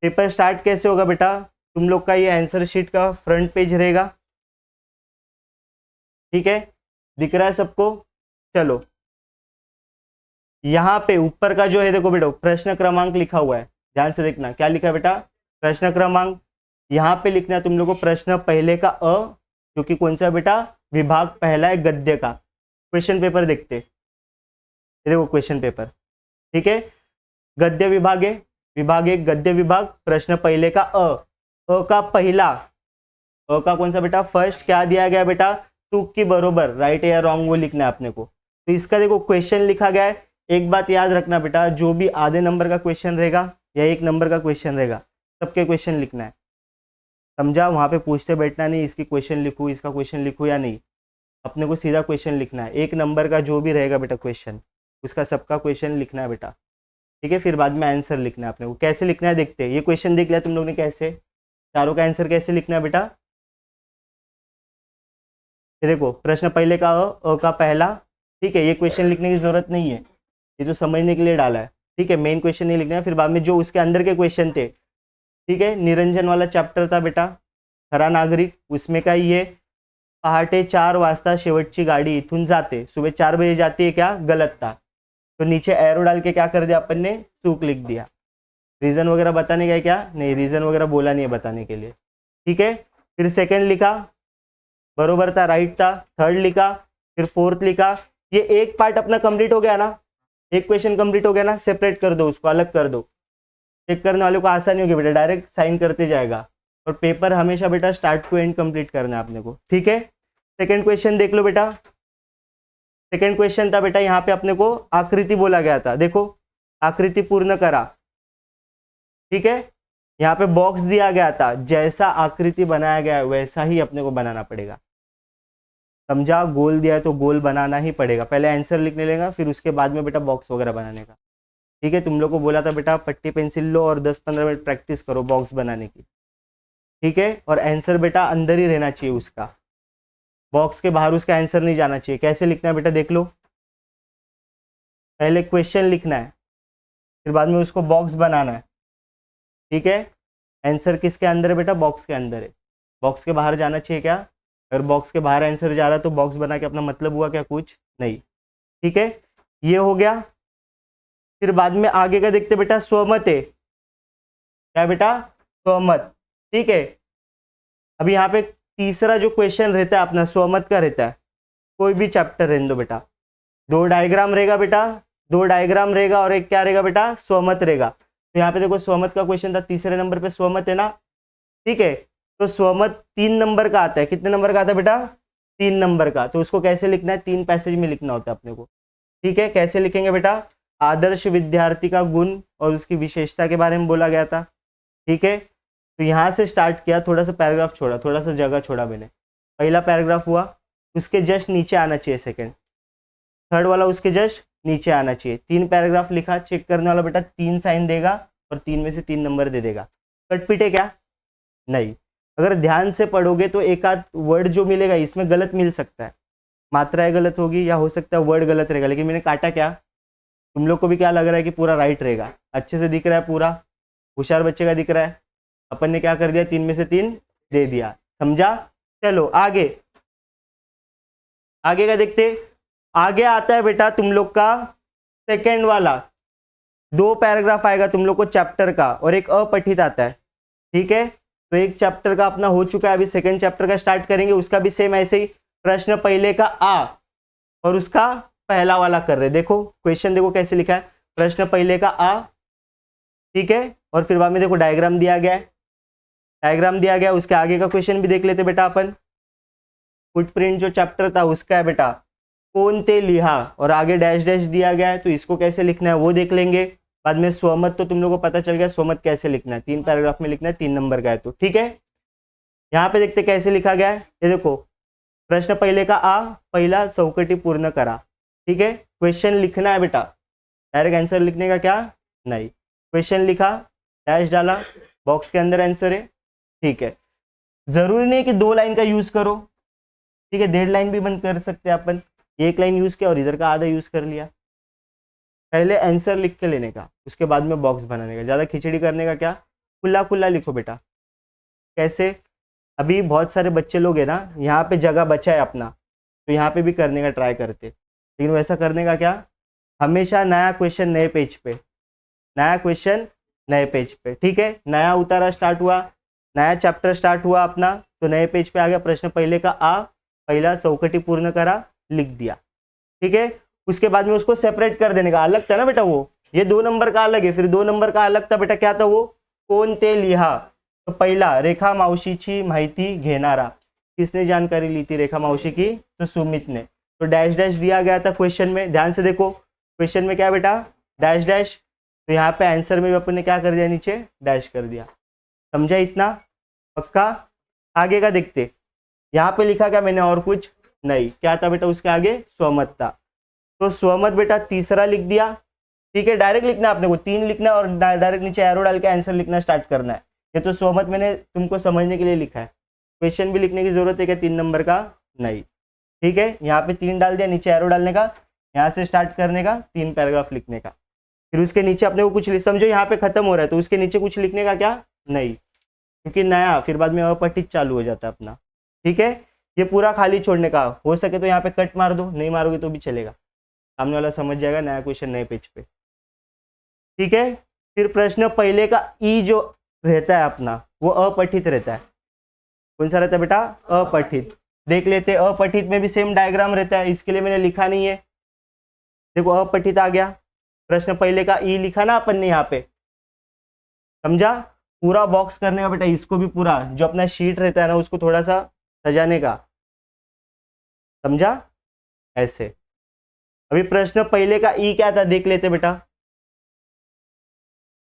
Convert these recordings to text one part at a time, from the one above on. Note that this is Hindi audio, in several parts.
पेपर स्टार्ट कैसे होगा बेटा, तुम लोग का ये आंसर शीट का फ्रंट पेज रहेगा, ठीक है, दिख रहा है सबको। चलो यहाँ पे ऊपर का जो है देखो बेटा प्रश्न क्रमांक लिखा हुआ है, ध्यान से देखना क्या लिखा है बेटा, प्रश्न क्रमांक। यहाँ पे लिखना है तुम लोग को प्रश्न पहले का अ, जो कि कौन सा बेटा, विभाग पहला है गद्य का। क्वेश्चन पेपर देखते, ये देखो क्वेश्चन पेपर, ठीक है, गद्य विभाग है, विभाग एक गद्य विभाग, प्रश्न पहले का अ का पहला, अ का कौन सा बेटा फर्स्ट, क्या दिया गया बेटा, तुक की बरोबर, राइट या रॉन्ग वो लिखना है अपने को। तो इसका देखो क्वेश्चन लिखा गया है। एक बात याद रखना बेटा, जो भी आधे नंबर का क्वेश्चन रहेगा या 1 नंबर का क्वेश्चन रहेगा, सबके क्वेश्चन लिखना है, समझा। वहां पे पूछते बैठना नहीं इसकी क्वेश्चन लिखूँ इसका क्वेश्चन लिखूँ या नहीं, अपने को सीधा क्वेश्चन लिखना है। 1 नंबर का जो भी रहेगा बेटा क्वेश्चन, उसका सबका क्वेश्चन लिखना है बेटा, ठीक है। फिर बाद में आंसर लिखना है अपने को। कैसे लिखना है देखते हैं, ये क्वेश्चन देख लिया तुम लोग ने, कैसे चारों का आंसर कैसे लिखना है बेटा, ये देखो प्रश्न पहले का अ का पहला, ठीक है, ये क्वेश्चन लिखने की जरूरत नहीं है, ये तो समझने के लिए डाला है, ठीक है, मेन क्वेश्चन नहीं लिखना है। फिर बाद में जो उसके अंदर के क्वेश्चन थे, ठीक है, निरंजन वाला चॅप्टर था बेटा, खरा नागरिक, उसमें का ये पहाटे 4 वाजता शेवटची गाड़ी इथून जाते, सुबह 4 बजे जाती है, क्या गलत था, तो नीचे एरो डाल के क्या कर दिया अपन ने, चूक लिख दिया। रीजन वगैरह बताने का है क्या, नहीं, रीजन वगैरह बोला नहीं है बताने के लिए, ठीक है। फिर सेकंड लिखा, बरोबर था, राइट था। थर्ड लिखा, फिर फोर्थ लिखा। ये एक पार्ट अपना कंप्लीट हो गया ना, एक क्वेश्चन कंप्लीट हो गया ना, सेपरेट कर दो उसको, अलग कर दो। चेक करने वाले को आसानी होगी बेटा, डायरेक्ट साइन करते जाएगा। और पेपर हमेशा बेटा स्टार्ट टू एंड कंप्लीट करना है अपने को, ठीक है। सेकंड क्वेश्चन देख लो बेटा, सेकंड क्वेश्चन था बेटा, यहाँ पे अपने को आकृति बोला गया था, देखो आकृति पूर्ण करा, ठीक है। यहाँ पे बॉक्स दिया गया था, जैसा आकृति बनाया गया है वैसा ही अपने को बनाना पड़ेगा, समझा। गोल दिया है तो गोल बनाना ही पड़ेगा, पहले आंसर लिखने लेगा, फिर उसके बाद में बेटा बॉक्स वगैरह बनाने का, ठीक है। तुम लोग को बोला था बेटा पट्टी पेंसिल लो और 10-15 मिनट प्रैक्टिस करो बॉक्स बनाने की, ठीक है। और आंसर बेटा अंदर ही रहना चाहिए उसका, बॉक्स के बाहर उसका आंसर नहीं जाना चाहिए। कैसे लिखना है बेटा देख लो, पहले क्वेश्चन लिखना है, फिर बाद में उसको बॉक्स बनाना है, ठीक है। आंसर किसके अंदर है बेटा, बॉक्स के अंदर है, बॉक्स के बाहर जाना चाहिए क्या, अगर बॉक्स के बाहर आंसर जा रहा है तो बॉक्स बना के अपना मतलब हुआ क्या, कुछ नहीं, ठीक है। ये हो गया। फिर बाद में आगे का देखते बेटा, स्वमत है, क्या बेटा, स्वमत, ठीक है। अभी यहाँ पे तीसरा जो क्वेश्चन रहता है अपना स्वमत का रहता है, कोई भी चैप्टर रहने दो बेटा, 2 डायग्राम रहेगा बेटा, 2 डायग्राम रहेगा और एक क्या रहेगा बेटा, स्वमत रहेगा। तो यहाँ पे देखो स्वमत का क्वेश्चन था, तीसरे नंबर पे स्वमत है ना, ठीक है। तो स्वमत 3 नंबर का आता है, कितने नंबर का आता है बेटा, 3 नंबर का। तो उसको कैसे लिखना है, 3 पैसेज में लिखना होता है अपने को, ठीक है। कैसे लिखेंगे बेटा, आदर्श विद्यार्थी का गुण और उसकी विशेषता के बारे में बोला गया था, ठीक है। तो यहाँ से स्टार्ट किया, थोड़ा सा पैराग्राफ छोड़ा, थोड़ा सा जगह छोड़ा मैंने, पहला पैराग्राफ हुआ, उसके जस्ट नीचे आना चाहिए सेकंड, थर्ड वाला उसके जस्ट नीचे आना चाहिए। 3 पैराग्राफ लिखा, चेक करने वाला बेटा 3 साइन देगा और 3 में से 3 नंबर दे देगा। कटपीट है क्या, नहीं। अगर ध्यान से पढ़ोगे तो एक आध वर्ड जो मिलेगा इसमें गलत मिल सकता है, मात्राएं गलत होगी या हो सकता है वर्ड गलत रहेगा, लेकिन मैंने काटा क्या, तुम लोग को भी क्या लग रहा है कि पूरा राइट रहेगा, अच्छे से दिख रहा है, पूरा होशियार बच्चे का दिख रहा है। अपन ने क्या कर दिया, 3 में से 3 दे दिया, समझा। चलो आगे, आगे का देखते। आगे आता है बेटा तुम लोग का सेकेंड वाला, 2 पैराग्राफ आएगा तुम लोग को चैप्टर का और एक अपठित आता है, ठीक है। तो एक चैप्टर का अपना हो चुका है, अभी सेकंड चैप्टर का स्टार्ट करेंगे, उसका भी सेम ऐसे ही प्रश्न पहले का आ और उसका पहला वाला कर रहे। देखो क्वेश्चन देखो कैसे लिखा है, प्रश्न पहले का आ, ठीक है। और फिर बाद में देखो डायग्राम दिया गया है, डायग्राम दिया गया, उसके आगे का क्वेश्चन भी देख लेते बेटा अपन। फुटप्रिंट जो चैप्टर था उसका है बेटा, कौन ते लिहा और आगे डैश डैश दिया गया है, तो इसको कैसे लिखना है वो देख लेंगे। बाद में स्वमत तो तुम लोगों को पता चल गया स्वमत कैसे लिखना है, 3 पैराग्राफ में लिखना है, 3 नंबर का है तो, ठीक है। यहाँ पे देखते कैसे लिखा गया है, ये देखो प्रश्न पहले का आ, पहला चौकटी पूर्ण करा, ठीक है। क्वेश्चन लिखना है बेटा, डायरेक्ट आंसर लिखने का क्या नहीं, क्वेश्चन लिखा, डैश डाला, बॉक्स के अंदर आंसर है, ठीक है। जरूरी नहीं कि 2 लाइन का यूज करो, ठीक है, 1.5 लाइन भी बंद कर सकते हैं अपन, 1 लाइन यूज किया और इधर का आधा यूज कर लिया। पहले आंसर लिख के लेने का, उसके बाद में बॉक्स बनाने का, ज्यादा खिचड़ी करने का क्या खुला खुला लिखो बेटा। कैसे? अभी बहुत सारे बच्चे लोग हैं ना, यहाँ पे जगह बचा है अपना, तो यहाँ पे भी करने का ट्राई करते, लेकिन वैसा करने का क्या, हमेशा नया क्वेश्चन नए पेज पे, नया क्वेश्चन नए पेज पे, ठीक है। नया उतारा स्टार्ट हुआ, नया चैप्टर स्टार्ट हुआ अपना, तो नए पेज पे आ गया, प्रश्न पहले का आ, पहला चौकटी पूर्ण करा, लिख दिया, ठीक है। उसके बाद में उसको सेपरेट कर देने का, अलग था ना बेटा वो, ये 2 नंबर का अलग है, फिर 2 नंबर का अलग था बेटा, क्या था वो, कोण ते लिहा। तो पहला रेखा मावशीची माहिती घेणारा, किसने जानकारी ली थी रेखा मावशी की, तो सुमित ने। तो डैश डैश दिया गया था क्वेश्चन में, ध्यान से देखो क्वेश्चन में क्या बेटा, डैश डैश, तो यहाँ पे आंसर में भी अपन ने क्या कर दिया, नीचे डैश कर दिया। समझा इतना? पक्का? आगे का देखते, यहाँ पे लिखा क्या मैंने, और कुछ नहीं, क्या था बेटा उसके आगे, स्वमत था, तो स्वमत बेटा तीसरा लिख दिया, ठीक है। डायरेक्ट लिखना आपने को, 3 लिखना और डायरेक्ट नीचे एरो डाल के आंसर लिखना स्टार्ट करना है। ये तो स्वमत मैंने तुमको समझने के लिए लिखा है, क्वेश्चन भी लिखने की जरूरत है क्या 3 नंबर का, नहीं, ठीक है। यहाँ पे 3 डाल दिया, नीचे एरो डालने का, यहाँ से स्टार्ट करने का, 3 पैराग्राफ लिखने का, फिर उसके नीचे अपने को कुछ समझो यहाँ पे खत्म हो रहा है, तो उसके नीचे कुछ लिखने का क्या, नहीं, क्योंकि नया फिर बाद में अपठित चालू हो जाता है अपना, ठीक है। ये पूरा खाली छोड़ने का, हो सके तो यहाँ पे कट मार दो, नहीं मारोगे तो भी चलेगा, सामने वाला समझ जाएगा, नया क्वेश्चन नए पेज पे, ठीक है। फिर प्रश्न पहले का ई जो रहता है अपना, वो अपठित रहता है, कौन सा रहता है बेटा, अपठित। देख लेते, अपठित में भी सेम डायग्राम रहता है, इसके लिए मैंने लिखा नहीं है, देखो अपठित आ गया, प्रश्न पहले का ई लिखा ना अपन ने यहाँ पे, समझा। पूरा बॉक्स करने का बेटा, इसको भी पूरा जो अपना शीट रहता है ना, उसको थोड़ा सा सजाने का, समझा, ऐसे। अभी प्रश्न पहले का ई क्या था, देख लेते बेटा,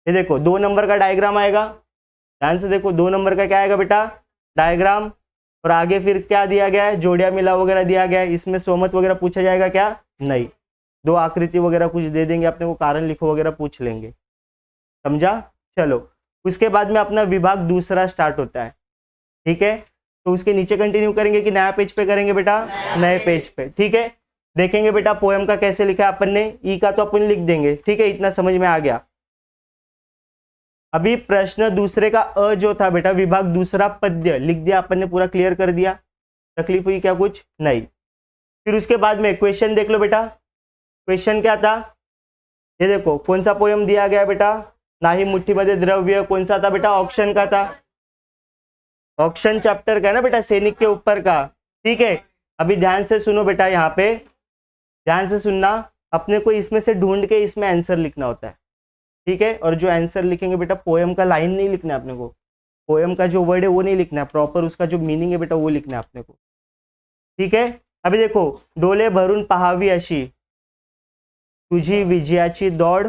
ये देखो 2 नंबर का डायग्राम आएगा, ध्यान से देखो, 2 नंबर का क्या आएगा बेटा, डायग्राम, और आगे फिर क्या दिया गया है, जोड़िया मिला वगैरह दिया गया है, इसमें स्वमत वगैरह पूछा जाएगा क्या, नहीं, 2 आकृति वगैरह कुछ दे देंगे अपने को, कारण लिखो वगैरह पूछ लेंगे, समझा। चलो, उसके बाद में अपना विभाग दूसरा स्टार्ट होता है, ठीक है। तो उसके नीचे कंटिन्यू करेंगे कि नया पेज पे करेंगे बेटा, नए पेज पे, ठीक है। देखेंगे बेटा पोएम का कैसे लिखा है अपन ने, ई का तो अपन लिख देंगे, ठीक है, इतना समझ में आ गया। अभी प्रश्न दूसरे का अ जो था बेटा, विभाग दूसरा पद्य लिख दिया अपन ने, पूरा क्लियर कर दिया, तकलीफ हुई क्या कुछ, नहीं। फिर उसके बाद में क्वेश्चन देख लो बेटा, क्वेश्चन क्या था, ये देखो कौन सा पोयम दिया गया बेटा, नाही मुट्ठीमध्ये द्रव्य, कौन सा था बेटा, ऑक्शन का था, ऑक्शन चैप्टर का है ना बेटा, सैनिक के ऊपर का, ठीक है। अभी ध्यान से सुनो बेटा, यहाँ पे ध्यान से सुनना, अपने को इसमें से ढूंढ के इसमें आंसर लिखना होता है, ठीक है। और जो आंसर लिखेंगे बेटा, पोएम का लाइन नहीं लिखना है अपने को, पोएम का जो वर्ड है वो नहीं लिखना है, प्रॉपर उसका जो मीनिंग है बेटा वो लिखना है अपने को, ठीक है। अभी देखो, डोले भरून पहावी अशी तुझी विजयाची दौड़,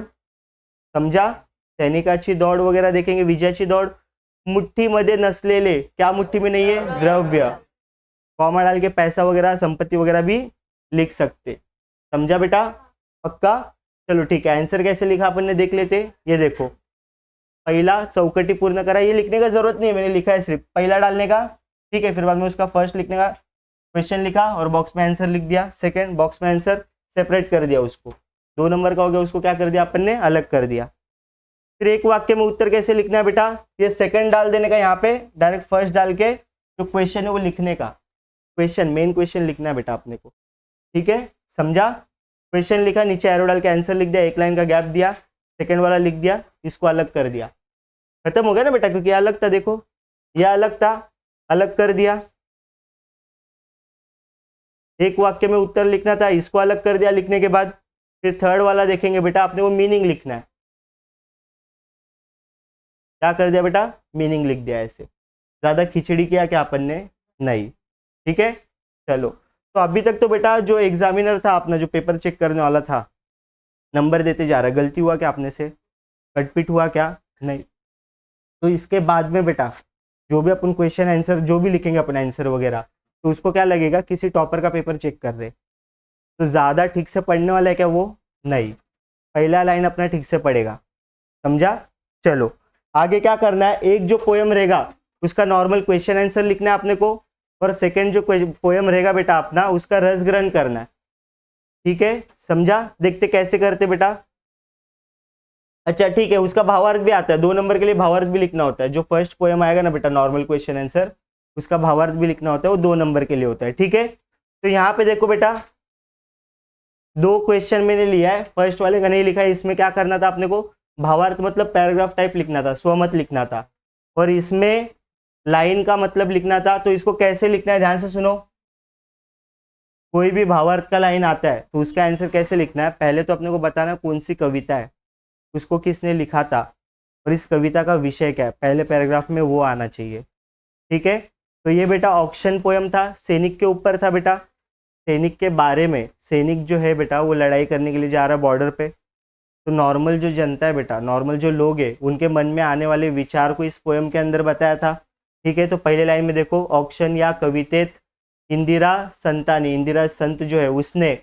समझा, सैनिकाची दौड़ वगैरह देखेंगे, विजयाची दौड़, मुट्ठीमध्ये नसलेले, क्या मुट्ठी में नहीं है, द्रव्य, कॉमा डाल के पैसा वगैरह संपत्ति वगैरह भी लिख सकते, समझा बेटा, पक्का। चलो ठीक है, आंसर कैसे लिखा अपन ने देख लेते, ये देखो, पहला चौकटी पूर्ण करा, ये लिखने का जरूरत नहीं है, मैंने लिखा है सिर्फ पहला डालने का, ठीक है। फिर बाद में उसका फर्स्ट लिखने का, क्वेश्चन लिखा और बॉक्स में आंसर लिख दिया, सेकंड बॉक्स में आंसर सेपरेट कर दिया, उसको 2 नंबर का हो गया, उसको क्या कर दिया अपन ने, अलग कर दिया। फिर एक वाक्य में उत्तर कैसे लिखना है बेटा, ये सेकंड डाल देने का, यहाँ पे डायरेक्ट फर्स्ट डाल के जो क्वेश्चन है वो लिखने का, क्वेश्चन मेन क्वेश्चन लिखना है बेटा अपने को, ठीक है, समझा। क्वेश्चन लिखा, नीचे एरो डाल के आंसर लिख दिया, एक लाइन का गैप दिया, सेकंड वाला लिख दिया, इसको अलग कर दिया, खत्म हो गया ना बेटा, क्योंकि अलग था, देखो यह अलग था, अलग कर दिया। एक वाक्य में उत्तर लिखना था, इसको अलग कर दिया लिखने के बाद। फिर थर्ड वाला देखेंगे बेटा, आपने वो मीनिंग लिखना है, क्या कर दिया बेटा, मीनिंग लिख दिया, ऐसे ज्यादा खिचड़ी किया क्या अपन ने, नहीं, ठीक है। चलो, तो अभी तक तो बेटा जो एग्जामिनर था अपना, जो पेपर चेक करने वाला था, नंबर देते जा रहा है, गलती हुआ क्या अपने से, कटपिट हुआ क्या, नहीं। तो इसके बाद में बेटा जो भी अपन क्वेश्चन आंसर जो भी लिखेंगे अपन आंसर वगैरह, तो उसको क्या लगेगा, किसी टॉपर का पेपर चेक कर रहे, तो ज़्यादा ठीक से पढ़ने वाला है क्या वो, नहीं, पहला लाइन अपना ठीक से पढ़ेगा, समझा। चलो आगे क्या करना है, एक जो पोएम रहेगा उसका नॉर्मल क्वेश्चन आंसर लिखना है अपने को, और सेकंड जो पोएम रहेगा बेटा अपना, उसका रस ग्रहण करना है, ठीक है, समझा। देखते कैसे करते बेटा, अच्छा ठीक है, उसका भावार्थ भी आता है, 2 नंबर के लिए भावार्थ भी लिखना होता है। जो फर्स्ट पोएम आएगा ना बेटा नॉर्मल क्वेश्चन आंसर, उसका भावार्थ भी लिखना होता है, वो 2 नंबर के लिए होता है। ठीक है, तो यहाँ पे देखो बेटा 2 क्वेश्चन मैंने लिया है, फर्स्ट वाले का नहीं लिखा है। इसमें क्या करना था अपने को, भावार्थ मतलब पैराग्राफ टाइप लिखना था, स्वमत लिखना था, और इसमें लाइन का मतलब लिखना था। तो इसको कैसे लिखना है, ध्यान से सुनो। कोई भी भावार्थ का लाइन आता है तो उसका आंसर कैसे लिखना है, पहले तो अपने को बताना कौन सी कविता है, उसको किसने लिखा था, और इस कविता का विषय क्या है, पहले पैराग्राफ में वो आना चाहिए। ठीक है, तो ये बेटा ऑक्शन पोयम था, सैनिक के ऊपर था बेटा, सैनिक के बारे में। सैनिक जो है बेटा वो लड़ाई करने के लिए जा रहा है बॉर्डर पे, तो नॉर्मल जो जनता है बेटा, नॉर्मल जो लोग है, उनके मन में आने वाले विचार को इस पोयम के अंदर बताया था। ठीक है, तो पहले लाइन में देखो, ऑक्शन या कवितेत इंदिरा संतांनी, इंदिरा संत जो है उसने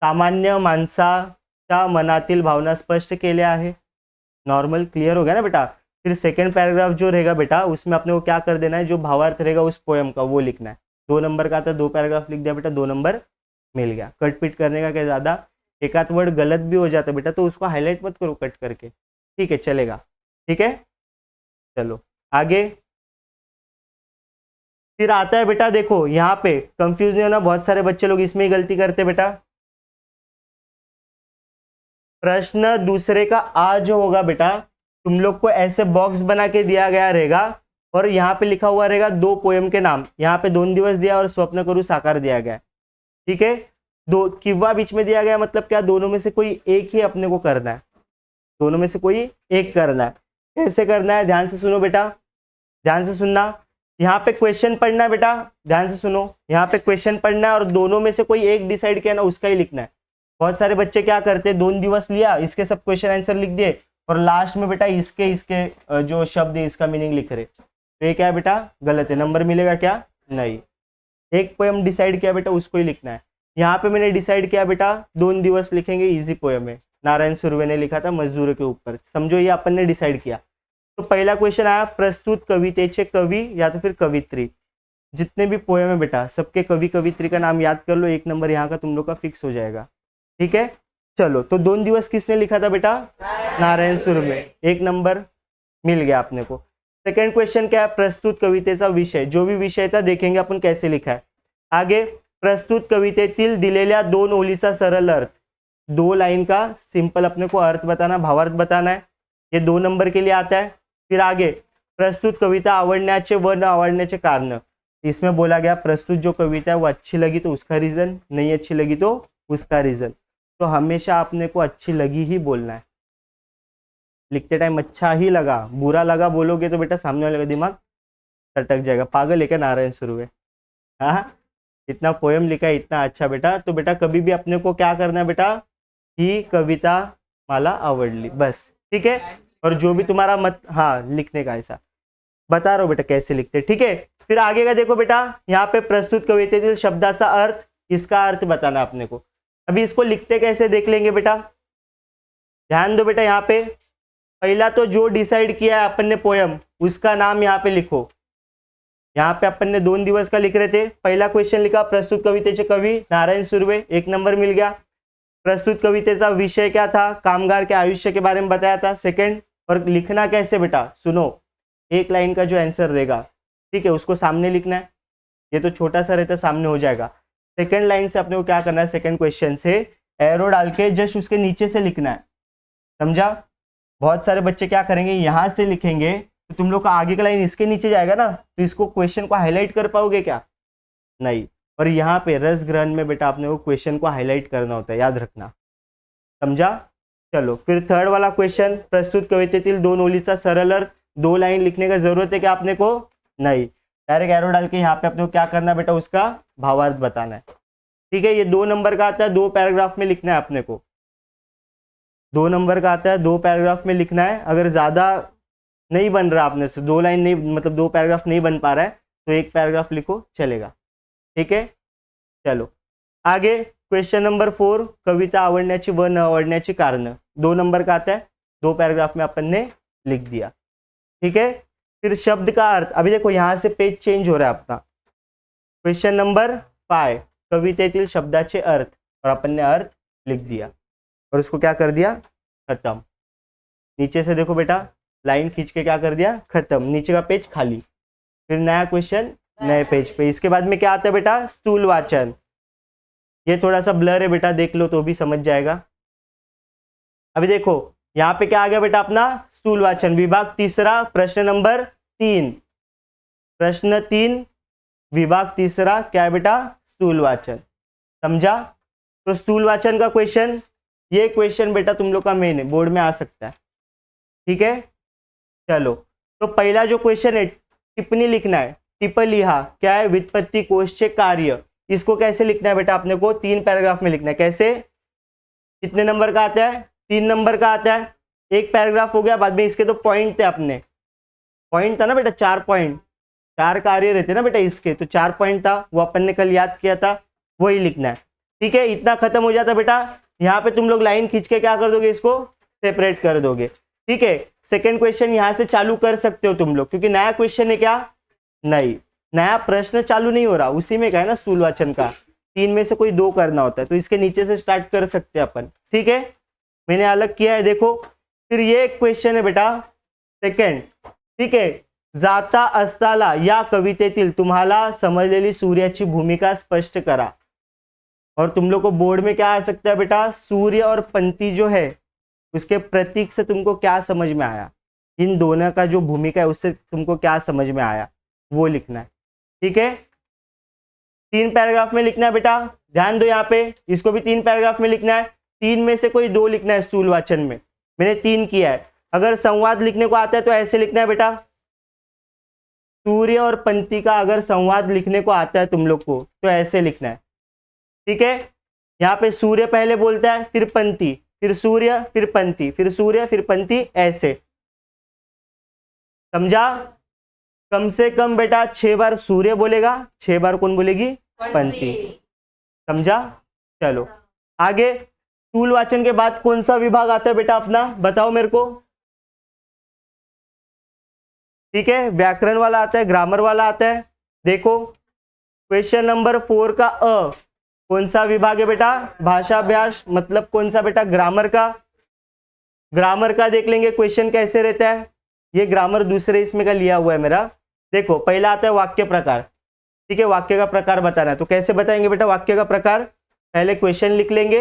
सामान्य माणसाच्या मनातील भावना स्पष्ट केल्या आहे। नॉर्मल क्लियर हो गया ना बेटा। फिर सेकंड पैराग्राफ जो रहेगा बेटा, उसमें अपने को क्या कर देना है, जो भावार्थ रहेगा उस पोयम का वो लिखना है। 2 नंबर का था, 2 पैराग्राफ लिख दिया बेटा, 2 नंबर मिल गया। कट पिट करने का क्या ज़्यादा, एक आध वर्ड गलत भी हो जाता है बेटा, तो उसको हाईलाइट मत करो कट करके, ठीक है चलेगा। ठीक है, चलो आगे। फिर आता है बेटा, देखो यहाँ पे कंफ्यूज नहीं होना, बहुत सारे बच्चे लोग इसमें ही गलती करते बेटा। प्रश्न दूसरे का आ जो होगा बेटा, तुम लोग को ऐसे बॉक्स बना के दिया गया रहेगा, और यहाँ पे लिखा हुआ रहेगा 2 पोयम के नाम। यहाँ पे 2 दिवस दिया और स्वप्न करू साकार दिया गया। ठीक है, दो किवा बीच में दिया गया, मतलब क्या, दोनों में से कोई एक ही अपने को करना है, दोनों में से कोई एक करना है। कैसे करना है, ध्यान से सुनो बेटा, ध्यान से सुनना। यहाँ पे क्वेश्चन पढ़ना है बेटा, ध्यान से सुनो, यहाँ पे क्वेश्चन पढ़ना है और दोनों में से कोई एक डिसाइड किया ना, उसका ही लिखना है। बहुत सारे बच्चे क्या करते हैं, 2 दिवस लिया, इसके सब क्वेश्चन आंसर लिख दिए, और लास्ट में बेटा इसके इसके जो शब्द है इसका मीनिंग लिख रहे, तो ये क्या है बेटा, गलत है। नंबर मिलेगा क्या, नहीं। एक पोएम डिसाइड किया बेटा, उसको ही लिखना है। यहाँ पे मैंने डिसाइड किया बेटा 2 दिवस लिखेंगे, इजी पोएम है, नारायण सुर्वे ने लिखा था मजदूरों के ऊपर, समझो ये अपन ने डिसाइड किया। तो पहला क्वेश्चन आया, प्रस्तुत कवितेचे कवि या तो फिर कवित्री। जितने भी पोएम है बेटा सबके कवि कवित्री का नाम याद कर लो, 1 नंबर यहाँ का तुम लोग का फिक्स हो जाएगा। ठीक है, चलो, तो 2 दिवस किसने लिखा था बेटा, नारायण सुर्वे, 1 नंबर मिल गया अपने को। सेकेंड क्वेश्चन क्या है, प्रस्तुत कवितेचा विषय, जो भी विषय था देखेंगे अपन कैसे लिखा है। आगे, प्रस्तुत कवितेतील दिलेल्या 2 ओळीचा सरल अर्थ, 2 लाइन का सिंपल अपने को अर्थ बताना, भावार्थ बताना है, ये 2 नंबर के लिए आता है। फिर आगे, प्रस्तुत कविता आवडण्याचे व न आवडण्याचे कारण, इसमें बोला गया प्रस्तुत जो कविता है वो अच्छी लगी तो उसका रीजन, नहीं अच्छी लगी तो उसका रीजन। तो हमेशा आपने को अच्छी लगी ही बोलना है, लिखते टाइम अच्छा ही लगा, बुरा लगा बोलोगे तो बेटा सामने वाले का दिमाग सटक जाएगा, पागल है क्या नारायण सुर्वे। हाँ, इतना पोएम लिखा है इतना अच्छा बेटा, तो बेटा कभी भी अपने को क्या करना है बेटा, ही कविता मला आवडली बस। ठीक है, और जो भी तुम्हारा मत, हाँ लिखने का ऐसा बता रहा हूँ बेटा कैसे लिखते। ठीक है, फिर आगे का देखो बेटा, यहाँ पे प्रस्तुत कवितेतील शब्दाचा अर्थ, इसका अर्थ बताना अपने को। अभी इसको लिखते कैसे देख लेंगे बेटा, ध्यान दो बेटा। यहाँ पे पहला तो जो डिसाइड किया है अपन ने पोयम, उसका नाम यहाँ पे लिखो। यहाँ पे अपन ने 2 दिवस का लिख रहे थे, पहला क्वेश्चन लिखा प्रस्तुत कवितेचे कवि नारायण सुर्वे, 1 नंबर मिल गया। प्रस्तुत कवितेचा विषय क्या था, कामगार के आयुष्य के बारे में बताया था, सेकंड। और लिखना कैसे बेटा, सुनो, 1 लाइन का जो आंसर रहेगा, ठीक है, उसको सामने लिखना है, ये तो छोटा सा रहता सामने हो जाएगा। सेकंड लाइन से अपने को क्या करना है, सेकंड क्वेश्चन से एरो डाल के जस्ट उसके नीचे से लिखना है, समझा। बहुत सारे बच्चे क्या करेंगे, यहाँ से लिखेंगे तो तुम लोग का आगे का लाइन इसके नीचे जाएगा ना, तो इसको क्वेश्चन को हाईलाइट कर पाओगे क्या, नहीं। और यहाँ पे रस ग्रहण में बेटा आपने वो क्वेश्चन को हाईलाइट करना होता है, याद रखना, समझा। चलो फिर थर्ड वाला क्वेश्चन, प्रस्तुत कवितेतील 2 ओळीचा सरल अर्थ, 2 लाइन लिखने का जरूरत है क्या आपने को, नहीं। डायरेक्ट एरो डाल के यहाँ पे अपने को क्या करना है बेटा, उसका भावार्थ बताना है। ठीक है, ये 2 नंबर का आता है, 2 पैराग्राफ में लिखना है अपने को, 2 नंबर का आता है, 2 पैराग्राफ में लिखना है। अगर ज्यादा नहीं बन रहा आपने से, 2 लाइन नहीं, मतलब 2 पैराग्राफ नहीं बन पा रहा है, तो 1 पैराग्राफ लिखो चलेगा। ठीक है, चलो आगे। क्वेश्चन नंबर 4, कविता आवडण्याची व न आवडण्याची कारण, 2 नंबर का आता है, 2 पैराग्राफ में अपन ने लिख दिया। ठीक है, फिर शब्द का अर्थ, अभी देखो यहाँ से पेज चेंज हो रहा है अपना। क्वेश्चन नंबर 5, कवितेतील शब्दाचे अर्थ, और अपन ने अर्थ लिख दिया और उसको क्या कर दिया, खत्म। नीचे से देखो बेटा, लाइन खींच के क्या कर दिया, खत्म, नीचे का पेज खाली, फिर नया क्वेश्चन नए पेज पे। इसके बाद में क्या आता है बेटा, स्थूल वाचन। ये थोड़ा सा ब्लर है बेटा, देख लो तो भी समझ जाएगा। अभी देखो यहाँ पे क्या आ गया बेटा, अपना स्थूल वाचन, विभाग तीसरा, प्रश्न नंबर 3। प्रश्न 3 विभाग तीसरा क्या है बेटा, स्थूल वाचन। समझा? तो स्थूल वाचन का क्वेश्चन, ये क्वेश्चन बेटा तुम लोग का मेन है, बोर्ड में आ सकता है। ठीक है, चलो तो पहला जो क्वेश्चन है, टिप्पणी लिखना है। टिप्पलिहा क्या है, व्युत्पत्ति कोश से कार्य। इसको कैसे लिखना है बेटा, अपने को 3 पैराग्राफ में लिखना है। कैसे, कितने नंबर का आता है, 3 नंबर का आता है। एक पैराग्राफ हो गया, बाद में इसके तो पॉइंट थे, अपने पॉइंट था ना बेटा, 4 पॉइंट, 4 कार्य रहते ना बेटा इसके, तो 4 पॉइंट था, वो अपन ने कल याद किया था, वही लिखना है। ठीक है, इतना खत्म हो जाता बेटा। यहाँ पे तुम लोग लाइन खींच के क्या कर दोगे, इसको सेपरेट कर दोगे। ठीक है, सेकेंड क्वेश्चन यहाँ से चालू कर सकते हो तुम लोग, क्योंकि नया क्वेश्चन है क्या, नहीं, नया प्रश्न चालू नहीं हो रहा, उसी में क्या है ना, स्थूल वाचन का 3 में से कोई 2 करना होता है, तो इसके नीचे से स्टार्ट कर सकते हैं अपन। ठीक है, मैंने अलग किया है, देखो। फिर ये क्वेश्चन है बेटा सेकंड। ठीक है, जाता असताला या कवितेतील तुम्हाला समजलेली सूर्याची भूमिका स्पष्ट करा। और तुम लोग को बोर्ड में क्या आ सकता है बेटा, सूर्य और पंक्ति जो है उसके प्रतीक से तुमको क्या समझ में आया, इन दोनों का जो भूमिका है उससे तुमको क्या समझ में आया, वो लिखना है। ठीक है, 3 पैराग्राफ में लिखना है बेटा, ध्यान दो यहाँ पे, इसको भी 3 पैराग्राफ में लिखना है। 3 में से कोई 2 लिखना है स्थूल वाचन में, मैंने 3 किया है। अगर संवाद लिखने को आता है तो ऐसे लिखना है बेटा, सूर्य और पंक्ति का अगर संवाद लिखने को आता है तुम लोग को तो ऐसे लिखना है। ठीक है, यहाँ पे सूर्य पहले बोलता है, फिर पंक्ति, फिर सूर्य, फिर पंक्ति, फिर सूर्य, फिर पंक्ति, ऐसे। समझा? कम से कम बेटा 6 बार सूर्य बोलेगा, 6 बार कौन बोलेगी, पंक्ति। समझा? चलो आगे, स्थूल वाचन के बाद कौन सा विभाग आता है बेटा अपना, बताओ मेरे को। ठीक है, व्याकरण वाला आता है, ग्रामर वाला आता है। देखो क्वेश्चन नंबर 4 का अ, कौन सा विभाग है बेटा, भाषाभ्यास, मतलब कौन सा बेटा, ग्रामर का। ग्रामर का देख लेंगे क्वेश्चन कैसे रहता है, ये ग्रामर दूसरे इसमें का लिया हुआ है मेरा। देखो पहला आता है वाक्य प्रकार। ठीक है, वाक्य का प्रकार बताना है, तो कैसे बताएंगे बेटा वाक्य का प्रकार, पहले क्वेश्चन लिख लेंगे।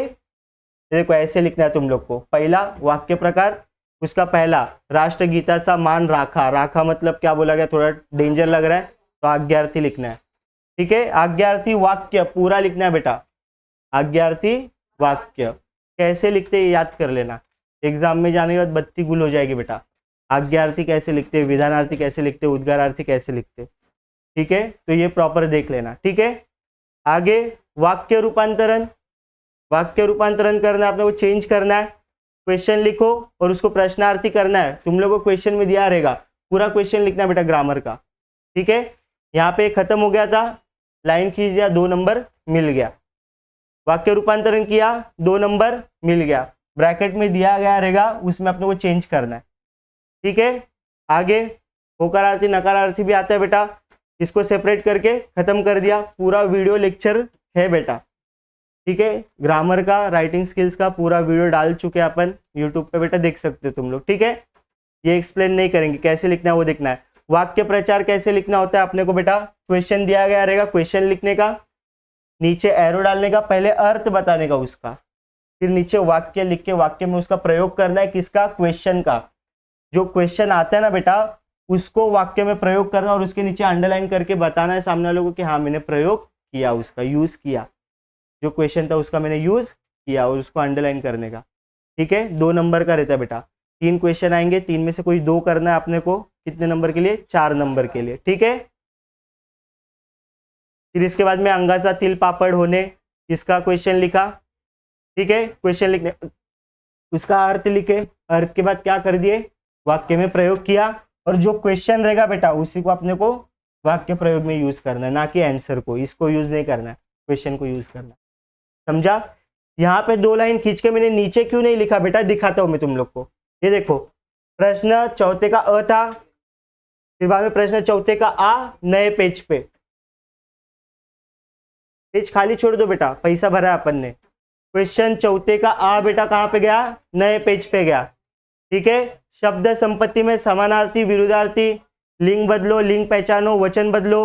देखो ऐसे लिखना है तुम लोग को, पहला वाक्य प्रकार, उसका पहला, राष्ट्रगीताचा मान राखा। राखा मतलब क्या बोला गया, थोड़ा डेंजर लग रहा है, तो आज्ञार्थी लिखना है। ठीक है, आज्ञार्थी वाक्य पूरा लिखना है बेटा, आज्ञार्थी वाक्य कैसे लिखते हैं याद कर लेना, एग्जाम में जाने के बाद बत्ती गुल हो जाएगी बेटा। आज्ञार्थी कैसे लिखते, विधानार्थी कैसे लिखते, उद्गारार्थी कैसे लिखते। ठीक है, तो ये प्रॉपर देख लेना। ठीक है, आगे वाक्य रूपांतरण। वाक्य रूपांतरण करना है, आपने को चेंज करना है, क्वेश्चन लिखो और उसको प्रश्नार्थी करना है। तुम लोगों को क्वेश्चन में दिया रहेगा, पूरा क्वेश्चन लिखना है बेटा ग्रामर का। ठीक है, यहाँ पे खत्म हो गया था, लाइन खींच दिया, 2 नंबर मिल गया। वाक्य रूपांतरण किया, 2 नंबर मिल गया, ब्रैकेट में दिया गया रहेगा, उसमें अपने को चेंज करना है। ठीक है, आगे होकारार्थी नकारार्थी भी आता है बेटा, इसको सेपरेट करके खत्म कर दिया। पूरा वीडियो लेक्चर है बेटा। ठीक है, ग्रामर का, राइटिंग स्किल्स का पूरा वीडियो डाल चुके हैं अपन यूट्यूब पे बेटा, देख सकते हो तुम लोग। ठीक है, ये एक्सप्लेन नहीं करेंगे, कैसे लिखना है वो देखना है। वाक्य प्रचार कैसे लिखना होता है अपने को बेटा, क्वेश्चन दिया गया रहेगा, क्वेश्चन लिखने का, नीचे एरो डालने का, पहले अर्थ बताने का उसका, फिर नीचे वाक्य लिख के वाक्य में उसका प्रयोग करना है, किसका, क्वेश्चन का। जो क्वेश्चन आता है ना बेटा उसको वाक्य में प्रयोग करना और उसके नीचे अंडरलाइन करके बताना है सामने वालों को कि हाँ मैंने प्रयोग किया, उसका यूज किया, जो क्वेश्चन था उसका मैंने यूज किया, और उसको अंडरलाइन करने का। ठीक है, 2 नंबर का रहता है बेटा, 3 क्वेश्चन आएंगे, 3 में से कोई 2 करना है अपने को, कितने नंबर के लिए, 4 नंबर के लिए। ठीक है, फिर इसके बाद में अंगाचा तिल पापड़ होणे, इसका क्वेश्चन लिखा। ठीक है, क्वेश्चन लिखने उसका अर्थ लिखे, अर्थ के बाद क्या कर दिए, वाक्य में प्रयोग किया, और जो क्वेश्चन रहेगा बेटा उसी को अपने को वाक्य प्रयोग में यूज करना है, ना कि आंसर को, इसको यूज नहीं करना है, क्वेश्चन को यूज करना है। समझा? यहाँ पे 2 लाइन खींच के मैंने नीचे क्यों नहीं लिखा बेटा, दिखाता हूं मैं तुम लोग को। ये देखो, प्रश्न चौथे का अ था, फिर बाद में प्रश्न चौथे का आ, नए पेज पे, पेज खाली छोड़ दो बेटा, पैसा भरा है अपन ने। क्वेश्चन चौथे का आ बेटा कहाँ पे गया, नए पेज पे गया। ठीक है, शब्द संपत्ति में समानार्थी, विरुद्धार्थी, लिंग बदलो, लिंग पहचानो, वचन बदलो,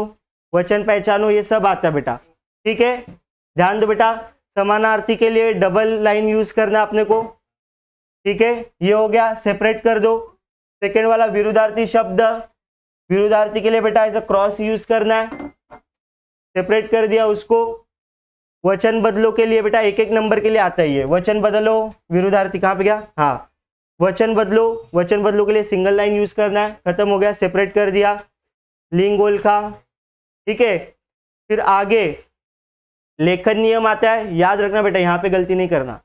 वचन पहचानो, ये सब आता है बेटा। ठीक है, ध्यान दो बेटा, समानार्थी के लिए डबल लाइन यूज करना अपने को। ठीक है, ये हो गया, सेपरेट कर दो। सेकेंड वाला विरुद्धार्थी शब्द, विरुद्धार्थी के लिए बेटा ऐसा क्रॉस यूज करना है, सेपरेट कर दिया उसको। वचन बदलो के लिए बेटा एक एक नंबर के लिए आता है ये, वचन बदलो, विरुद्धार्थी कहाँ पे गया, हाँ वचन बदलो, वचन बदलो के लिए सिंगल लाइन यूज करना है, खत्म हो गया, सेपरेट कर दिया। लिंग ओळखा, ठीक है। फिर आगे लेखन नियम आता है, याद रखना बेटा यहाँ पे गलती नहीं करना।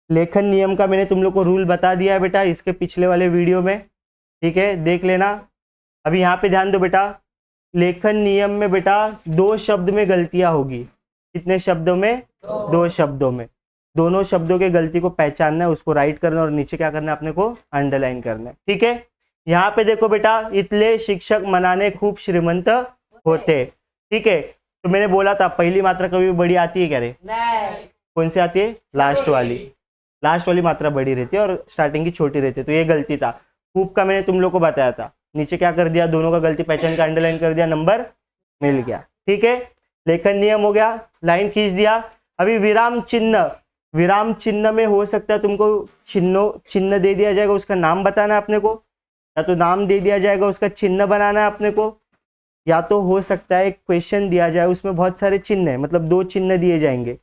लेखन नियम का मैंने तुम लोग को रूल बता दिया है बेटा इसके पिछले वाले वीडियो में, ठीक है, देख लेना। अभी यहाँ पे ध्यान दो बेटा, लेखन नियम में बेटा 2 शब्द में गलतियां होगी। कितने शब्दों में? 2 शब्दों में। दोनों शब्दों के गलती को पहचानना है, उसको राइट करना और नीचे क्या करना है अपने को, अंडरलाइन करना है। ठीक है, यहाँ पे देखो बेटा, इतले शिक्षक मनाने खूब श्रीमंत होते। ठीक है, तो मैंने बोला था पहली मात्रा कभी बड़ी आती है क्या रे? नहीं। कौन सी आती है? लास्ट वाली। लास्ट वाली मात्रा बड़ी रहती है और स्टार्टिंग की छोटी रहती है, तो ये गलती था। खूब का मैंने तुम लोग को बताया था, नीचे क्या कर दिया, दोनों का गलती पहचान का अंडरलाइन कर दिया, नंबर मिल गया। ठीक है, लेखन नियम हो गया, लाइन खींच दिया। अभी विराम चिन्ह, विराम चिन्ह में हो सकता है तुमको चिन्ह दे दिया जाएगा, उसका नाम बताना है अपने को, या तो नाम दे दिया जाएगा उसका चिन्ह बनाना है अपने को, या तो हो सकता है एक क्वेश्चन दिया जाए उसमें बहुत सारे चिन्ह है, मतलब 2 चिन्ह दिए जाएंगे,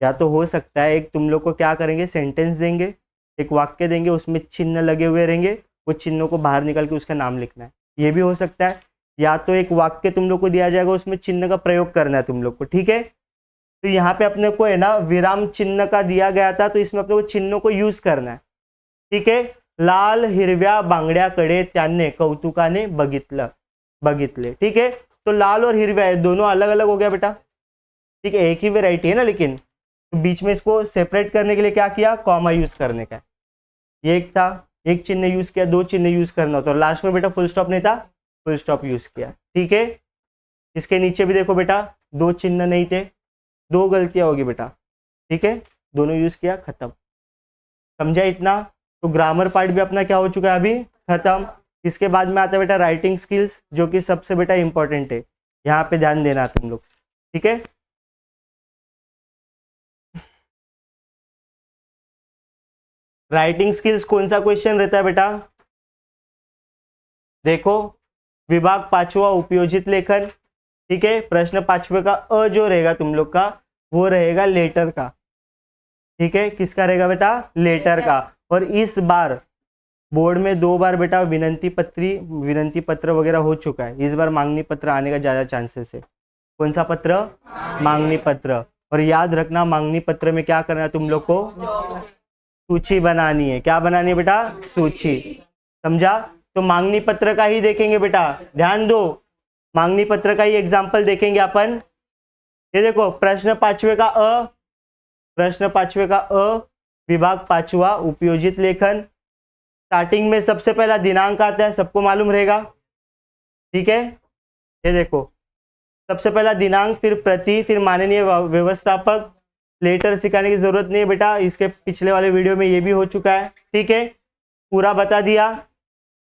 या तो हो सकता है एक तुम लोग को क्या करेंगे, सेंटेंस देंगे, एक वाक्य देंगे, उसमें चिन्ह लगे हुए रहेंगे, वो चिन्हों को बाहर निकाल के उसका नाम लिखना है, ये भी हो सकता है। या तो एक वाक्य तुम लोग को दिया जाएगा, उसमें चिन्ह का प्रयोग करना है तुम लोग को। ठीक है, तो यहाँ पे अपने को है ना विराम चिन्ह का दिया गया था, तो इसमें अपने को चिन्हों को यूज करना है। ठीक है, लाल हिरव्या बांगड्याकडे त्याने कौतुकाने बघितले। ठीक है, तो लाल और हिरव्या दोनों अलग अलग हो गया बेटा। ठीक है, एक ही वेराइटी है ना, लेकिन तो बीच में इसको सेपरेट करने के लिए क्या किया, कॉमा यूज करने का। ये एक था, एक चिन्ह यूज किया, 2 चिन्ह यूज करना होता, और लास्ट में बेटा फुल स्टॉप नहीं था, फुल स्टॉप यूज किया। ठीक है, इसके नीचे भी देखो बेटा 2 चिन्ह नहीं थे, 2 गलतियां होगी बेटा। ठीक है, दोनों यूज किया, खत्म। समझा इतना? तो ग्रामर पार्ट भी अपना क्या हो चुका है अभी, खत्म। इसके बाद में आता है बेटा राइटिंग स्किल्स, जो कि सबसे बेटा इंपॉर्टेंट है, यहाँ पे ध्यान देना तुम लोग। ठीक है, राइटिंग स्किल्स कौन सा क्वेश्चन रहता है बेटा? देखो, विभाग 5वां उपयोजित लेखन। ठीक है, प्रश्न 5वें का अ जो रहेगा तुम लोग का, वो रहेगा लेटर का। ठीक है, किसका रहेगा बेटा? लेटर का। और इस बार बोर्ड में 2 बार बेटा विनंती पत्र वगैरह हो चुका है, इस बार मांगनी पत्र आने का ज्यादा चांसेस है। कौन सा पत्र? मांगनी पत्र। और याद रखना, मांगनी पत्र में क्या करना है तुम लोग को, सूची बनानी है। क्या बनानी है बेटा? सूची। समझा? तो मांगनी पत्र का ही देखेंगे बेटा, ध्यान दो, मांगनी पत्र का ही एग्जाम्पल देखेंगे अपन। ये देखो, प्रश्न 5वें का अ, प्रश्न 5वें का अ, विभाग 5वां उपयोजित लेखन। स्टार्टिंग में सबसे पहला दिनांक आता है, सबको मालूम रहेगा। ठीक है, ये देखो, सबसे पहला दिनांक, फिर प्रति, फिर माननीय व्यवस्थापक। लेटर सिखाने की जरूरत नहीं है बेटा, इसके पिछले वाले वीडियो में ये भी हो चुका है। ठीक है, पूरा बता दिया।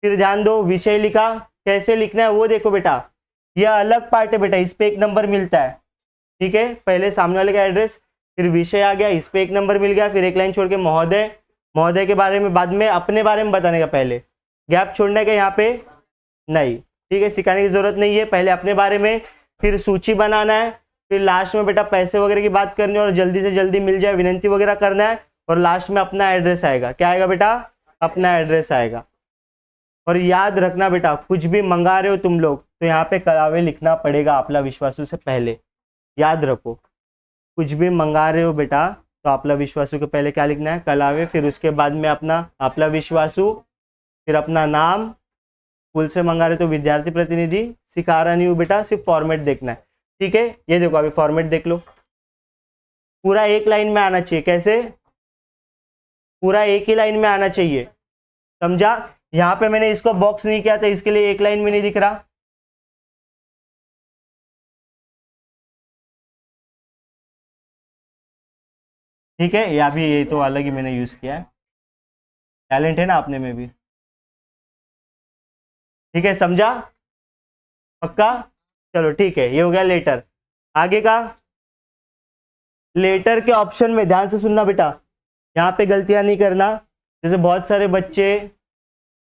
फिर ध्यान दो, विषय लिखा, कैसे लिखना है वो देखो बेटा, यह अलग पार्ट है बेटा, इस पे 1 नंबर मिलता है। ठीक है, पहले सामने वाले का एड्रेस, फिर विषय आ गया, इस पे 1 नंबर मिल गया, फिर 1 लाइन छोड़ के महोदय, महोदय के बारे में बाद में अपने बारे में बताने का, पहले गैप छोड़ने का यहाँ पे नहीं। ठीक है, सिखाने की जरूरत नहीं है, पहले अपने बारे में, फिर सूची बनाना है, फिर लास्ट में बेटा पैसे वगैरह की बात करनी है और जल्दी से जल्दी मिल जाए विनंती वगैरह करना है, और लास्ट में अपना एड्रेस आएगा। क्या आएगा बेटा? अपना एड्रेस आएगा। और याद रखना बेटा, कुछ भी मंगा रहे हो तुम लोग तो यहाँ पे कलावे लिखना पड़ेगा आपला विश्वासू से पहले। याद रखो, कुछ भी मंगा रहे हो बेटा तो आपला विश्वासू के पहले क्या लिखना है? कलावे, फिर उसके बाद में अपना आपला विश्वासू, फिर अपना नाम, स्कूल से मंगा रहे तो विद्यार्थी प्रतिनिधि, सिखा रहा नहीं हूँ बेटा, सिर्फ फॉर्मेट देखना है। ठीक है, ये देखो अभी फॉर्मेट देख लो, पूरा एक लाइन में आना चाहिए। कैसे? पूरा एक ही लाइन में आना चाहिए। समझा? यहाँ पे मैंने इसको बॉक्स नहीं किया था, इसके लिए एक लाइन में नहीं दिख रहा। ठीक है, या भी ये तो अलग ही मैंने यूज किया है। टैलेंट है ना अपने में भी। ठीक है, समझा? पक्का? चलो ठीक है, ये हो गया लेटर। आगे का, लेटर के ऑप्शन में ध्यान से सुनना बेटा, यहाँ पे गलतियां नहीं करना। जैसे बहुत सारे बच्चे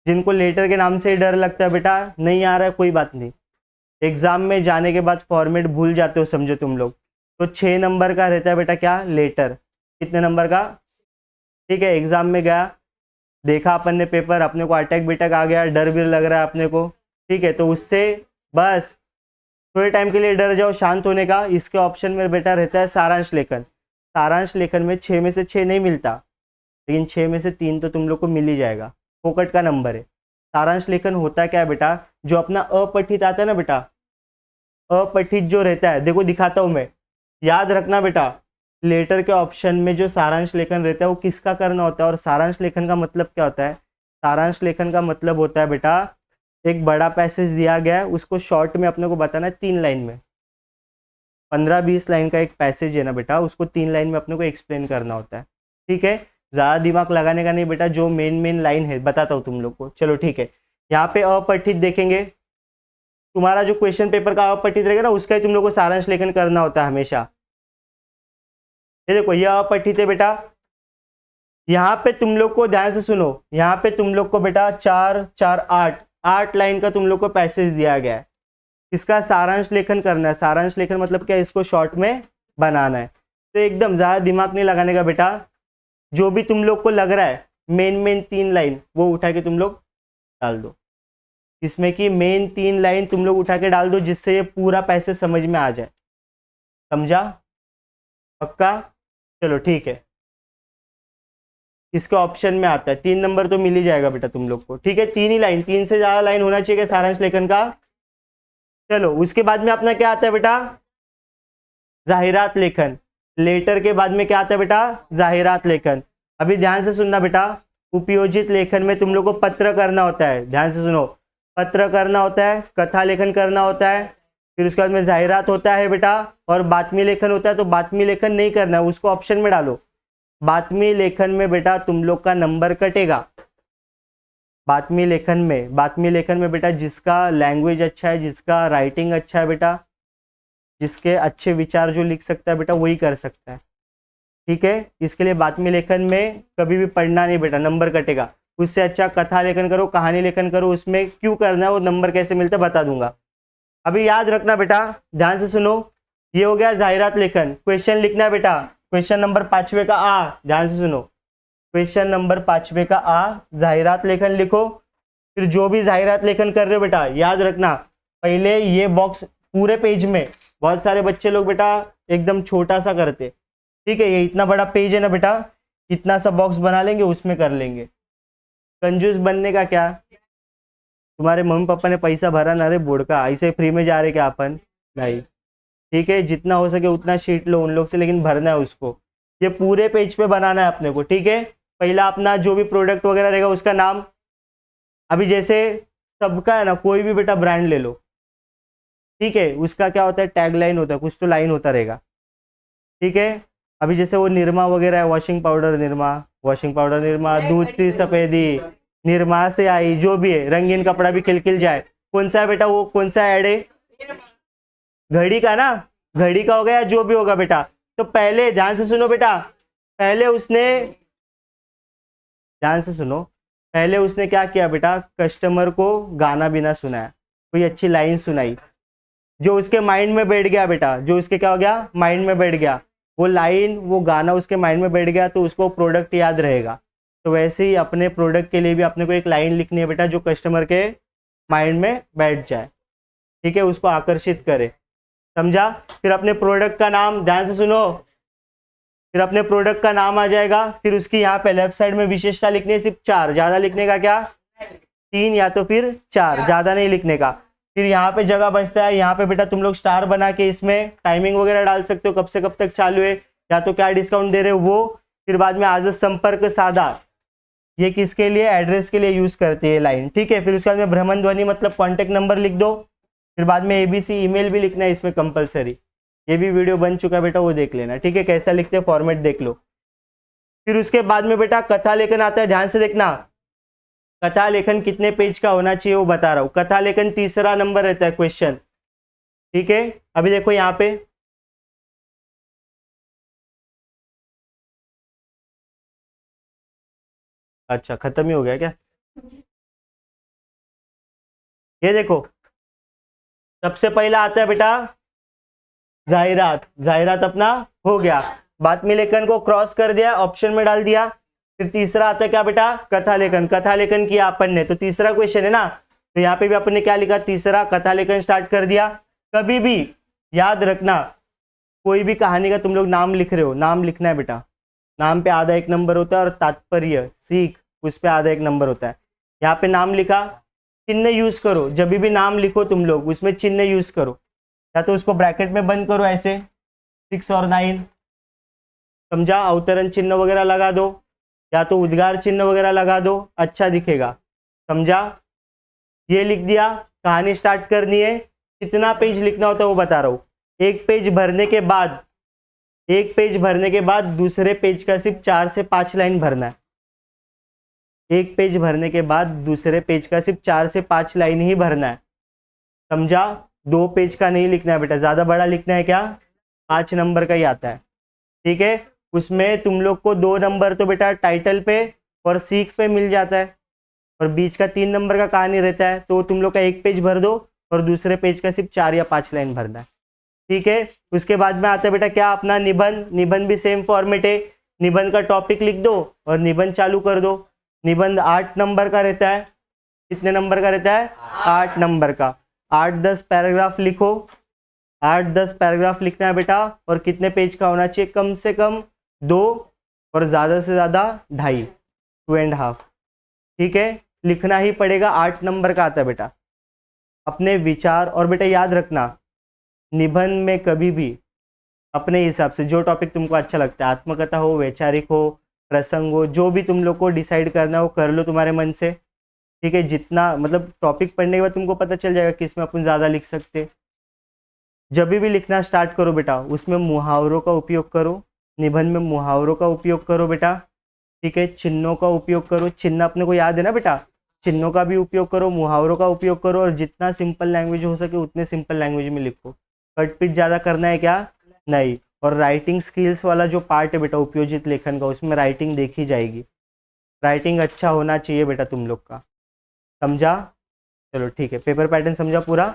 जिनको लेटर के नाम से ही डर लगता है, बेटा नहीं आ रहा है कोई बात नहीं, एग्जाम में जाने के बाद फॉर्मेट भूल जाते हो, समझो तुम लोग। तो 6 नंबर का रहता है बेटा क्या, लेटर। कितने नंबर का? ठीक है, एग्जाम में गया, देखा अपन ने पेपर, अपने को अटैक बिटैक आ गया, डर भी लग रहा है अपने को, ठीक है, तो उससे बस थोड़े टाइम के लिए डर जाओ, शांत होने का। इसके ऑप्शन में बेटा रहता है सारांश लेखन। सारांश लेखन में 6 में से 6 नहीं मिलता, लेकिन 6 में से 3 तो तुम लोग को मिल ही जाएगा, फोकट का नंबर है। सारांश लेखन होता क्या है बेटा, जो अपना अपठित आता है ना बेटा, अपठित जो रहता है, देखो दिखाता हूं मैं, याद रखना बेटा, लेटर के ऑप्शन में जो सारांश लेखन रहता है वो किसका करना होता है, और सारांश लेखन का मतलब क्या होता है? सारांश लेखन का मतलब होता है बेटा, एक बड़ा पैसेज दिया गया है, उसको शॉर्ट में अपने को बताना है 3 लाइन में। 15-20 लाइन का एक पैसेज है ना बेटा, उसको 3 लाइन में अपने को एक्सप्लेन करना होता है। ठीक है, ज़्यादा दिमाग लगाने का नहीं बेटा, जो मेन लाइन है बताता हूँ तुम लोग को। चलो ठीक है, यहाँ पे अपठित देखेंगे, तुम्हारा जो क्वेश्चन पेपर का अपठित रहेगा ना, उसका ही तुम लोग को सारांश लेखन करना होता है हमेशा। ये देखो, ये अपठित है बेटा, यहाँ पे तुम लोग को ध्यान से सुनो, यहाँ पे तुम लोग को बेटा 4 4 8 लाइन का तुम लोग को पैसेज दिया गया है, इसका सारांश लेखन करना है। सारांश लेखन मतलब क्या, इसको शॉर्ट में बनाना है। तो एकदम ज़्यादा दिमाग नहीं लगाने का बेटा, जो भी तुम लोग को लग रहा है मेन 3 लाइन वो उठा के तुम लोग डाल दो, इसमें कि मेन 3 लाइन तुम लोग उठा के डाल दो, जिससे ये पूरा पैसेज समझ में आ जाए। समझा? पक्का? चलो ठीक है, इसके ऑप्शन में आता है 3 नंबर तो मिल ही जाएगा बेटा तुम लोग को। ठीक है, 3 ही लाइन, 3 से ज़्यादा लाइन होना चाहिए सारांश लेखन का। चलो उसके बाद में अपना क्या आता है बेटा, जाहिरात लेखन। लेटर के बाद में क्या आता है बेटा, जाहिरात लेखन। अभी ध्यान से सुनना बेटा, उपयोजित लेखन में तुम लोग को पत्र करना होता है, ध्यान से सुनो, पत्र करना होता है, कथा लेखन करना होता है, फिर उसके बाद में जाहिरात होता है बेटा, और बातमी लेखन होता है। तो बातमी लेखन नहीं करना है, उसको ऑप्शन में डालो। बातमी लेखन में बेटा तुम लोग का नंबर कटेगा। बातमी लेखन में बेटा जिसका लैंग्वेज अच्छा है, जिसका राइटिंग अच्छा है बेटा, जिसके अच्छे विचार जो लिख सकता है बेटा, वही कर सकता है। ठीक है, इसके लिए बातमी लेखन में कभी भी पढ़ना नहीं बेटा, नंबर कटेगा। उससे अच्छा कथा लेखन करो, कहानी लेखन करो, उसमें क्यों करना है, वो नंबर कैसे मिलता है बता दूंगा। अभी याद रखना बेटा, ध्यान से सुनो, ये हो गया जाहिरात लेखन। क्वेश्चन लिखना है बेटा, क्वेश्चन नंबर 5वें का आ, ध्यान से सुनो, क्वेश्चन नंबर 5वें का आ, जाहिरात लेखन लिखो। फिर जो भी जाहिरात लेखन कर रहे हो बेटा, याद रखना, पहले ये बॉक्स पूरे पेज में, बहुत सारे बच्चे लोग बेटा एकदम छोटा सा करते, ठीक है, ये इतना बड़ा पेज है ना बेटा, इतना सा बॉक्स बना लेंगे, उसमें कर लेंगे। कंजूस बनने का क्या, तुम्हारे मम्मी पापा ने पैसा भरा ना रे बोर्ड का, ऐसे फ्री में जा रहे क्या अपन? नहीं। ठीक है, जितना हो सके उतना शीट लो उन लोग से, लेकिन भरना है उसको, ये पूरे पेज पे बनाना है अपने को। ठीक है, पहला अपना जो भी प्रोडक्ट वगैरह रहेगा उसका नाम। अभी जैसे सबका है ना, कोई भी बेटा ब्रांड ले लो, ठीक है, उसका क्या होता है, टैग लाइन होता है, कुछ तो लाइन होता रहेगा। ठीक है, अभी जैसे वो निरमा वगैरह है, वॉशिंग पाउडर निरमा, दूध सी सफेदी, निरमा से आई, जो भी है, रंगीन कपड़ा भी खिलखिल जाए, कौन सा है बेटा, वो कौन सा ऐड है, घड़ी का ना, घड़ी का हो गया, जो भी होगा बेटा। तो पहले ध्यान से सुनो बेटा, पहले उसने, ध्यान से सुनो, पहले उसने क्या किया बेटा, कस्टमर को गाना बिना सुनाया, कोई अच्छी लाइन सुनाई, जो उसके माइंड में बैठ गया बेटा, जो उसके क्या हो गया, माइंड में बैठ गया, वो लाइन, वो गाना उसके माइंड में बैठ गया, तो उसको प्रोडक्ट याद रहेगा। तो वैसे ही अपने प्रोडक्ट के लिए भी अपने को एक लाइन लिखनी है बेटा, जो कस्टमर के माइंड में बैठ जाए, ठीक है, उसको आकर्षित करे। समझा? फिर अपने प्रोडक्ट का नाम, ध्यान से सुनो, फिर अपने प्रोडक्ट का नाम आ जाएगा, फिर उसकी यहाँ पे लेफ्ट साइड में विशेषता लिखनी है, सिर्फ 4, ज्यादा लिखने का क्या, 3 या तो फिर 4, ज्यादा नहीं लिखने का। फिर यहाँ पे जगह बचता है, यहाँ पे बेटा तुम लोग स्टार बना के इसमें टाइमिंग वगैरह डाल सकते हो, कब से कब तक चालू है, या तो क्या डिस्काउंट दे रहे हो वो। फिर बाद में आज संपर्क साधा, ये किसके लिए, एड्रेस के लिए यूज करते हैं लाइन। ठीक है, फिर उसके बाद में भ्रमण ध्वनि मतलब कॉन्टेक्ट नंबर लिख दो। फिर बाद में ABC ईमेल भी लिखना है इसमें कंपलसरी, ये भी वीडियो बन चुका है बेटा, वो देख लेना। ठीक है, कैसा लिखते हैं फॉर्मेट देख लो। फिर उसके बाद में बेटा कथा लेखन आता है, ध्यान से देखना, कथा लेखन कितने पेज का होना चाहिए वो बता रहा हूँ। कथा लेखन तीसरा नंबर रहता है क्वेश्चन, ठीक है। अभी देखो यहाँ पे अच्छा खत्म ही हो गया क्या? ये देखो सबसे पहला आता है बेटा जाहिरात, जाहिरात अपना हो गया, बातमी लेखन को क्रॉस कर दिया, ऑप्शन में डाल दिया। फिर तीसरा आता है क्या बेटा? कथा लेखन, कथा लेखन किया अपन ने, तो तीसरा क्वेश्चन है ना, तो यहाँ पे भी अपन ने क्या लिखा? तीसरा कथा लेखन स्टार्ट कर दिया। कभी भी याद रखना कोई भी कहानी का तुम लोग नाम लिख रहे हो, नाम लिखना है बेटा, नाम पे आधा एक नंबर होता है और तात्पर्य सीख उस पे आधा एक नंबर होता है। यहाँ पे नाम लिखा, चिन्ह यूज करो, जब भी नाम लिखो तुम लोग उसमें चिन्ह यूज करो, या तो उसको ब्रैकेट में बंद करो ऐसे 6 और 9, समझा, अवतरण चिन्ह वगैरह लगा दो, या तो उद्गार चिन्ह वगैरह लगा दो, अच्छा दिखेगा, समझा। ये लिख दिया, कहानी स्टार्ट करनी है। कितना पेज लिखना होता है वो बता रहा हूँ। एक पेज भरने के बाद, एक पेज भरने के बाद दूसरे पेज का सिर्फ 4 से 5 लाइन भरना है। एक पेज भरने के बाद दूसरे पेज का सिर्फ 4 से 5 लाइन ही भरना है, समझा। 2 पेज का नहीं लिखना है बेटा, ज़्यादा बड़ा लिखना है क्या? 5 नंबर का ही आता है, ठीक है। उसमें तुम लोग को 2 नंबर तो बेटा टाइटल पे और सीख पे मिल जाता है, और बीच का 3 नंबर का कहानी रहता है, तो तुम लोग का एक पेज भर दो और दूसरे पेज का सिर्फ 4 या 5 लाइन भरना है, ठीक है। उसके बाद में आता है बेटा क्या? अपना निबंध, निबंध भी सेम फॉर्मेट है, निबंध का टॉपिक लिख दो और निबंध चालू कर दो। निबंध 8 नंबर का रहता है, कितने नंबर का रहता है? 8 नंबर का। 8-10 पैराग्राफ लिखो, 8-10 पैराग्राफ लिखना है बेटा, और कितने पेज का होना चाहिए? कम से कम 2 और ज़्यादा से ज़्यादा 2.5, 2.5, ठीक है। लिखना ही पड़ेगा, 8 नंबर का आता है बेटा। अपने विचार, और बेटा याद रखना निबंध में कभी भी अपने हिसाब से जो टॉपिक तुमको अच्छा लगता है, आत्मकथा हो, वैचारिक हो, प्रसंग हो, जो भी तुम लोग को डिसाइड करना हो कर लो तुम्हारे मन से, ठीक है। जितना मतलब टॉपिक पढ़ने के बाद तुमको पता चल जाएगा कि इसमें अपन ज़्यादा लिख सकते। जब भी लिखना स्टार्ट करो बेटा उसमें मुहावरों का उपयोग करो, निबंध में मुहावरों का उपयोग करो बेटा, ठीक है। चिन्हों का उपयोग करो, चिन्ह अपने को याद है ना बेटा, चिन्हों का भी उपयोग करो, मुहावरों का उपयोग करो, और जितना सिंपल लैंग्वेज हो सके उतने सिंपल लैंग्वेज में लिखो। कट पिट ज़्यादा करना है क्या? नहीं। और राइटिंग स्किल्स वाला जो पार्ट है बेटा उपयोजित लेखन का, उसमें राइटिंग देखी जाएगी, राइटिंग अच्छा होना चाहिए बेटा तुम लोग का, समझा। चलो ठीक है, पेपर पैटर्न समझा पूरा।